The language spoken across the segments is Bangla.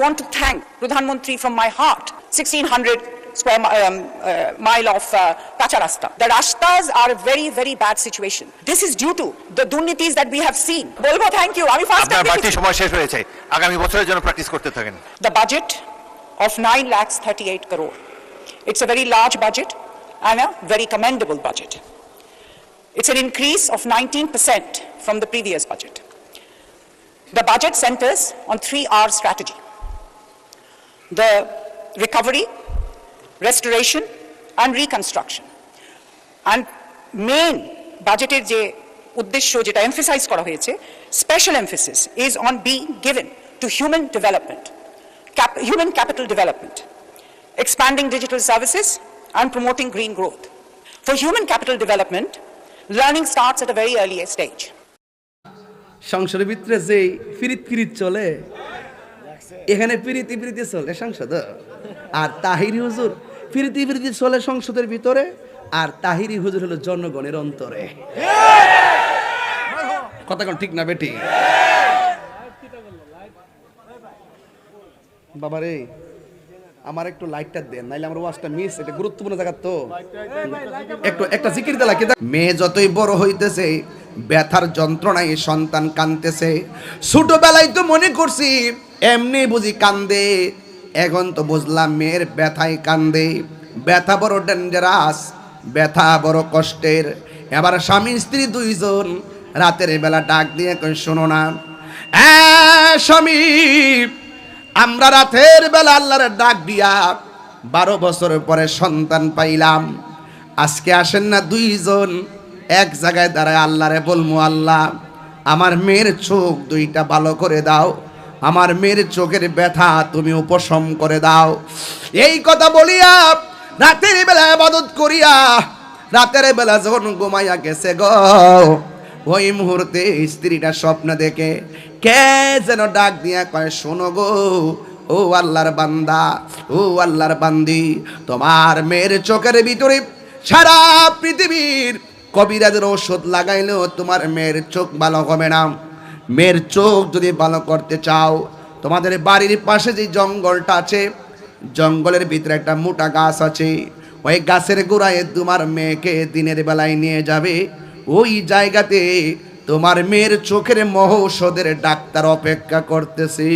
want to thank Pradhan Mantri from my heart. 1600 square mile of kacha rasta. The rastas are a very, very bad situation. This is due to the durnitis that we have seen. Bolbo, thank you. আমি ফার্স্ট আপনার বাড়তি সময় শেষ হয়েছে, আগামী বছরের জন্য প্র্যাকটিস করতে থাকেন। The budget of 9,38 crore. It's a very large budget and a very commendable budget. It's an increase of 19% from the previous budget. The budget centers on 3R strategy: the recovery, restoration and reconstruction. And main budgeted je uddeshyo jeta emphasize kora hoyeche, special emphasis is on being given to human development, human capital development, expanding digital services and promoting green growth. For human capital development, learning starts at a very early stage. সংসদের ভিতরে যে ফিরিত চলে, এখানে প্রীতি চলে সংসদ, আর তাহিরি হুজুর প্রীতি চলে সংসদের ভিতরে, আর তাহিরি হুজুর হলো জনগণের অন্তরে। কথা কোন ঠিক না বেটি? বাবারে আমার একটু লাইটটা দেন, নাইলে আমার ওয়াজটা মিস। এটা গুরুত্বপূর্ণ জায়গা তো, একটু একটা জিকির দিলা কি। মেয়ে যতই বড় হইতেছে, ব্যথার যন্ত্রণায় সন্তান কাঁদতেছে। ছোটবেলায় তো মনে করছি এমনি বুঝি কান্দে, এখন তো বুঝলাম মেয়ের ব্যথায় কান্দে। ব্যথা বড় ডেঞ্জারাস, ব্যথা বড় কষ্টের। এবার স্বামী স্ত্রী দুইজন রাতের বেলা ডাক দিয়ে কই, শোনো না স্বামী, আমরা রাতের বেলা আল্লাহর ডাক দিয়া 12 বছর পরে সন্তান পাইলাম। আজকে আসেন না দুইজন এক জায়গায় দাঁড়ায় আল্লাহরে বলমু, আল্লাহ আমার মেয়ের চোখ দুইটা ভালো করে দাও, আমার মেয়ের চোখের ব্যথা তুমি উপশম করে দাও। এই কথা বলিয়া রাতের বেলা ইবাদত করিয়া রাতের বেলা যখন ঘুমাইয়া গেছে গো, ওই মুহূর্তে স্ত্রীটা স্বপ্ন দেখে কে যেন ডাক দিয়া কয়, শোনো গো ও আল্লাহর বান্দা, ও আল্লাহর বান্দি, তোমার মেয়ের চোখের ভিতরে সারা পৃথিবীর কবিরাজের ঔষধ লাগাইলেও তোমার মেয়ের চোখ ভালো হবে না। মেয়ের চোখ যদি ভালো করতে চাও, তোমাদের বাড়ির পাশে যে জঙ্গলটা আছে, জঙ্গলের ভিতরে একটা মোটা গাছ আছে, ওই গাছের গোড়ায় তোমার মেয়েকে দিনের বেলায় নিয়ে যাবে। ওই জায়গাতে তোমার মেয়ের চোখের মহৌষধের ডাক্তার অপেক্ষা করতেছে।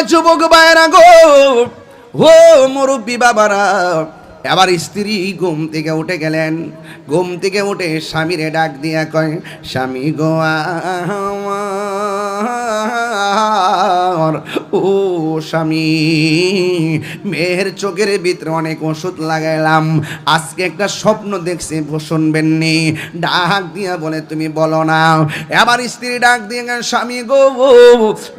যুবক ভাইরা গো, ও মুরব্বী বাবারা, এবার স্ত্রী ঘুম থেকে উঠে গেলেন। ঘুম থেকে উঠে স্বামীরে ডাক দিয়া কয়, স্বামী গো ও স্বামী, মেয়ের চোখের ভিতরে অনেক ওষুধ লাগাইলাম, আজকে একটা স্বপ্ন দেখছি, শুনবেননি? ডাক দিয়া বলে, তুমি বলো না। এবার স্ত্রী ডাক দিয়ে, স্বামী গো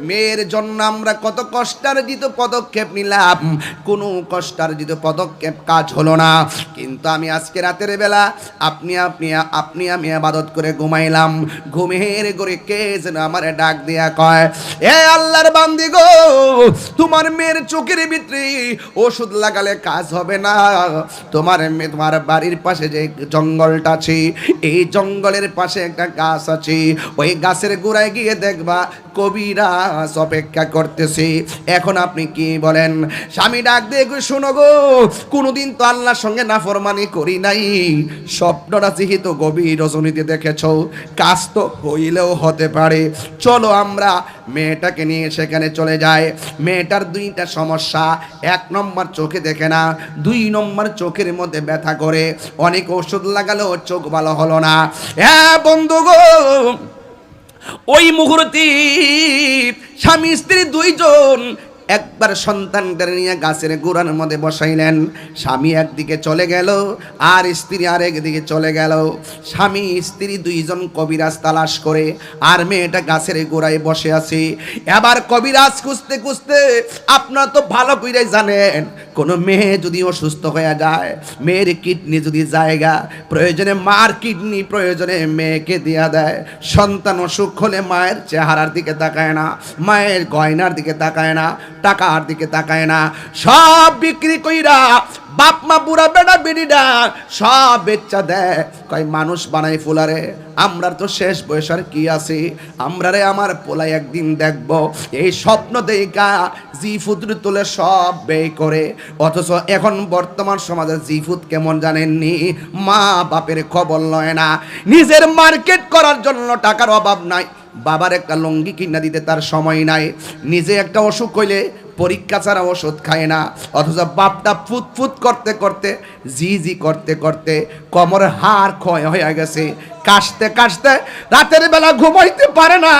মেয়ের জন্য আমরা কত কষ্টার্জিত পদক্ষেপ নিলাম, কোনো কষ্টার্জিত পদক্ষেপ কাজ হলো না। কিন্তু আমি আজকে রাতের বেলা আপনি আমি ইবাদত করে ঘুমাইলাম। ঘুমের ঘরে কে যেন আমার ডাক দিয়া কয়, এ আল্লাহর বান্দি গো, তোমার মেয়ের চোখের ভিতরে ওষুধ লাগালে কাজ হবে না। তোমার বাড়ির পাশে যে জঙ্গলটা আছে, এই জঙ্গলের পাশে একটা গাছ আছে, ওই গাছের গোড়ায় গিয়ে দেখবা কবিরাজ অপেক্ষা করতেছে। এখন আপনি কি বলেন? স্বামী ডাক দিয়ে, শোনো গো, কোনোদিন তো আল্লাহর সঙ্গে নাফরমানি করি নাই, স্বপ্নটা যেহেতু গভীর রজনীতে দেখেছ, কাজ তো হইলেও হতে পারে, চলো আমরা মেয়েটাকে নিয়ে সেখানে চলে যায়। মেয়েটার দুইটা সমস্যা, 1 নম্বর চোখে দেখে না, 2 নম্বর চোখের মধ্যে ব্যথা করে, অনেক ওষুধ লাগালেও চোখ ভালো হলো না। হ্যাঁ বন্ধু গো, ওই মুহূর্তে স্বামী স্ত্রী দুইজন একবার সন্তানদের নিয়ে গাছের গোড়ার মধ্যে বসাইলেন। স্বামী একদিকে চলে গেল আর স্ত্রী আরেক দিকে চলে গেল। স্বামী স্ত্রী দুইজন কবিরাজ তালাশ করে, আর মেয়েটা গাছের গোড়ায় বসে আছে। এবার কবিরাজ খুঁজতে খুঁজতে, আপনারা তো ভালো করে জানেন, কোনো মেয়ে যদি অসুস্থ হয়ে যায়, মেয়ের কিডনি যদি জায়গা, প্রয়োজনে মার কিডনি প্রয়োজনে মেয়েকে দেয়া দেয়। সন্তান অসুখ হলে মায়ের চেহারার দিকে তাকায় না, মায়ের গয়নার দিকে তাকায় না, টাকার দিকে তাকায় না, সব বিক্রি কইরা বাপ মা বুড়া বেটা বেড়িরা সব বেচ্চা দেয়, কয় মানুষ বানাই ফুলারে, আমরার তো শেষ বয়সের কি আছে, আমরারে আমার পোলাই একদিন দেখব, এই স্বপ্ন দেখা জিফুত তুলে সব ব্যয় করে। অথচ এখন বর্তমান সমাজের জিফুত কেমন জানেননি, মা বাপের খবর লয় না, নিজের মার্কেট করার জন্য টাকার অভাব নাই, বাবার একটা লুঙ্গি কিনা দিতে তার সময় নাই, নিজে একটা অসুখ হইলে পরীক্ষা ছাড়া ওষুধ খায় না, অথচ বাপটা ফুট ফুট করতে করতে জি করতে করতে কোমর হাড় ক্ষয় হয়ে গেছে, কাশতে কাশতে রাতের বেলা ঘুমাইতে পারে না।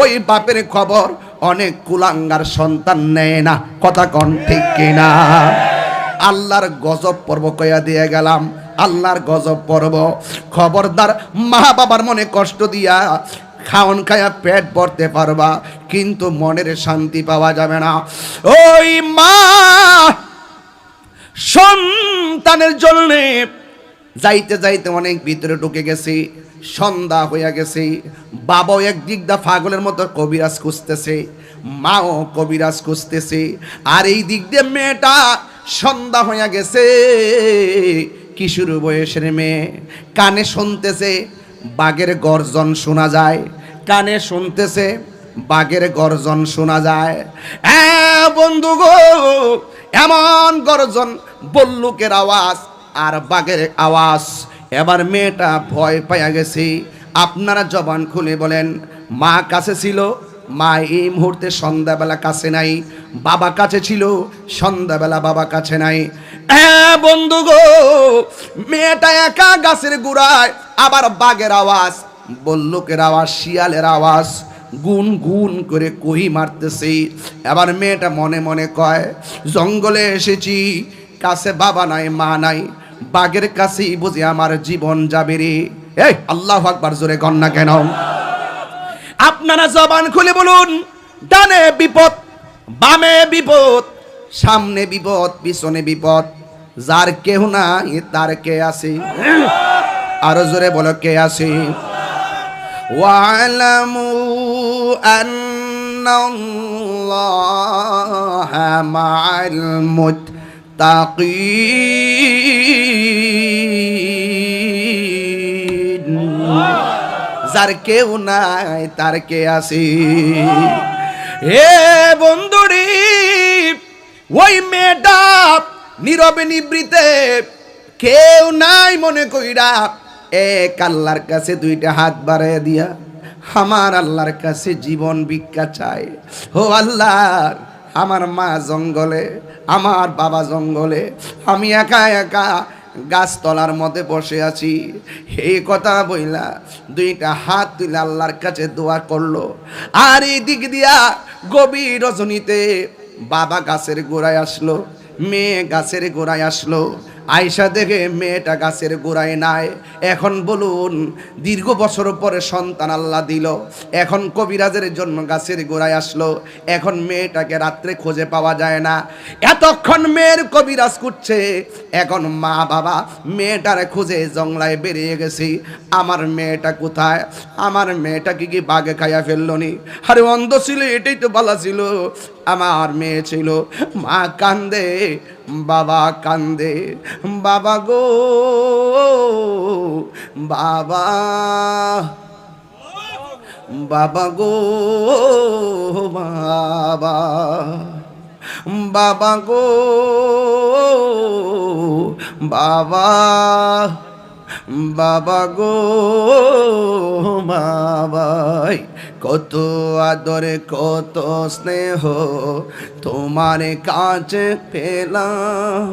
ওই বাপের খবর অনেক কুলাঙ্গার সন্তান নেয় না, কথা কন ঠিক কিনা? আল্লাহর গজব পর্ব কইয়া দিয়ে গেলাম, আল্লাহর গজব পর্ব। খবরদার মা বাবার মনে কষ্ট দিয়া খাওন খায়া পেট ভরতে পারবা, কিন্তু মনের শান্তি পাওয়া যাবে না। ওই মা সন্তানের জন্য যাইতে যাইতে অনেক ভিতরে ঢুকে গেছে, সন্ধ্যা হইয়া গেছে, বাবাও একদিক দা পাগলের মতো কবিরাজ খুঁজতেছে, মাও কবিরাজ খুঁজতেছে, আর এই দিক দিয়ে মেয়েটা সন্ধ্যা হইয়া গেছে, কিশোর বয়সের মেয়ে, কানে শুনতেছে বাঘের গর্জন শোনা যায়, কানে শুনতেছে বাঘের গর্জন শোনা যায়। বন্ধু গো, এমন গর্জন, বল্লুকের আওয়াজ আর বাঘের আওয়াজ। এবার মেয়েটা ভয় পাইয়া গেছে। আপনারা জবান খুলে বলেন, মা কাছে ছিল, মা এই মুহূর্তে সন্ধ্যাবেলা কাছে নাই, বাবা কাছে ছিল, সন্ধ্যাবেলা বাবা কাছে নাই। বন্ধু গো, মেয়েটা একা গাছের গোড়ায়, আবার বাঘের আওয়াজ, বল্লুকের আওয়াজ, শিয়ালের আওয়াজ, গুন গুন করে কহি মারতেছে। এবার মেয়েটা মনে মনে কয়, জঙ্গলে এসেছি, কাছে বাবা নাই মা নাই, বাঘের কাছেই বুঝি আমার জীবন যাবে রে। এই আল্লাহু আকবার, জোরে কন না কেন? আপনারা জবান খুলে বলুন, ডানে বিপদ, বামে বিপদ, সামনে বিপদ, পিছনে বিপদ, যার কেউ নাই তার কে আছে? আরো জোরে বলো, কে আছে? ওয়ালামু আন্নাল্লাহা মা'আল মুত্তাকিন, যার কেউ নাই তার কে আছে? হে বন্ধুরি, ওই মেয়েটা নীরবে নিবৃতে, কেউ নাই মনে কইরা এক আল্লাহর কাছে দুইটা হাত বাড়াইয়া দিয়া আমার আল্লাহর কাছে জীবন ভিক্ষা চায়। ও আল্লাহ, আমার মা জঙ্গলে, আমার বাবা জঙ্গলে, আমি একা একা গাছতলার মধ্যে বসে আছি। এই কথা বইলা দুইটা হাত তুলে আল্লাহর কাছে দোয়া করলো। আর এই দিক দিয়া গভীর রজনীতে বাবা গাছের গোড়ায় আসলো, মেয়ে গাছের গোড়ায় আসলো। আয়সা দেখে মেয়েটা গাছের গোড়ায় নাই। এখন বলুন, দীর্ঘ বছর পরে সন্তান আল্লাহ দিল, এখন কবিরাজের জন্য গাছের গোড়ায় আসলো, এখন মেয়েটাকে রাত্রে খুঁজে পাওয়া যায় না। এতক্ষণ মেয়ের কবিরাজ করছে, এখন মা বাবা মেয়েটারে খুঁজে জংলায় বেরিয়ে গেছি। আমার মেয়েটা কোথায়? আমার মেয়েটা কি বাঘে খাইয়া ফেললো নি? আরে অন্ধ ছিল, এটাই তো বলা ছিল। আমার মেয়ে ছিল। মা কান্দে, বাবা কান্দে, বাবা গো বাবা, বাবা গো বাবা, বাবা গো বাবা, বাবা গো বাবাই, কত আদরে কত স্নেহ তোমার কাছে পেলাম,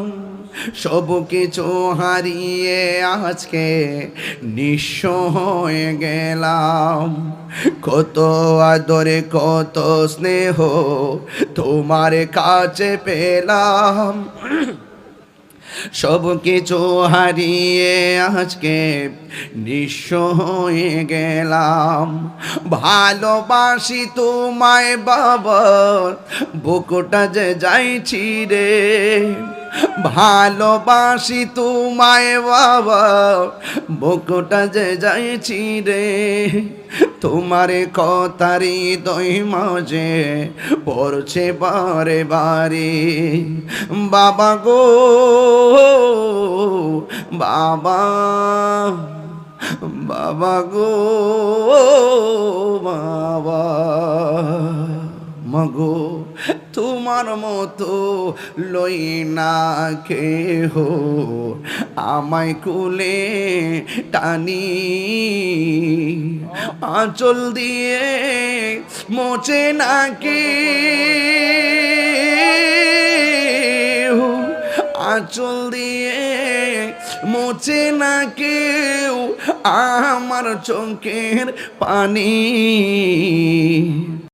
সব কিছু হারিয়ে আজকে নিঃস্ব হয়ে গেলাম। কত আদরে কত স্নেহ তোমার কাছে পেলাম, সব কিছু হারিয়ে আজকে নিঃস্ব হয়ে গেলাম। ভালোবাসি তোমায় বাবা, বুকটা যে যাইছি রে, ভালোবাসি তোমায় বাবা, বুকটা যে যাইছি রে, তোমার কথারি দই মাঝে পড়ছে বারে বারে। বাবা গো বাবা, বাবা গো বাবা, মগো তোমার মতো লই না কেহ আমায় কুলে টানি, আঁচল দিয়ে মোচে নাকি, আঁচল দিয়ে মোচে না কেউ আমার চোখের পানি।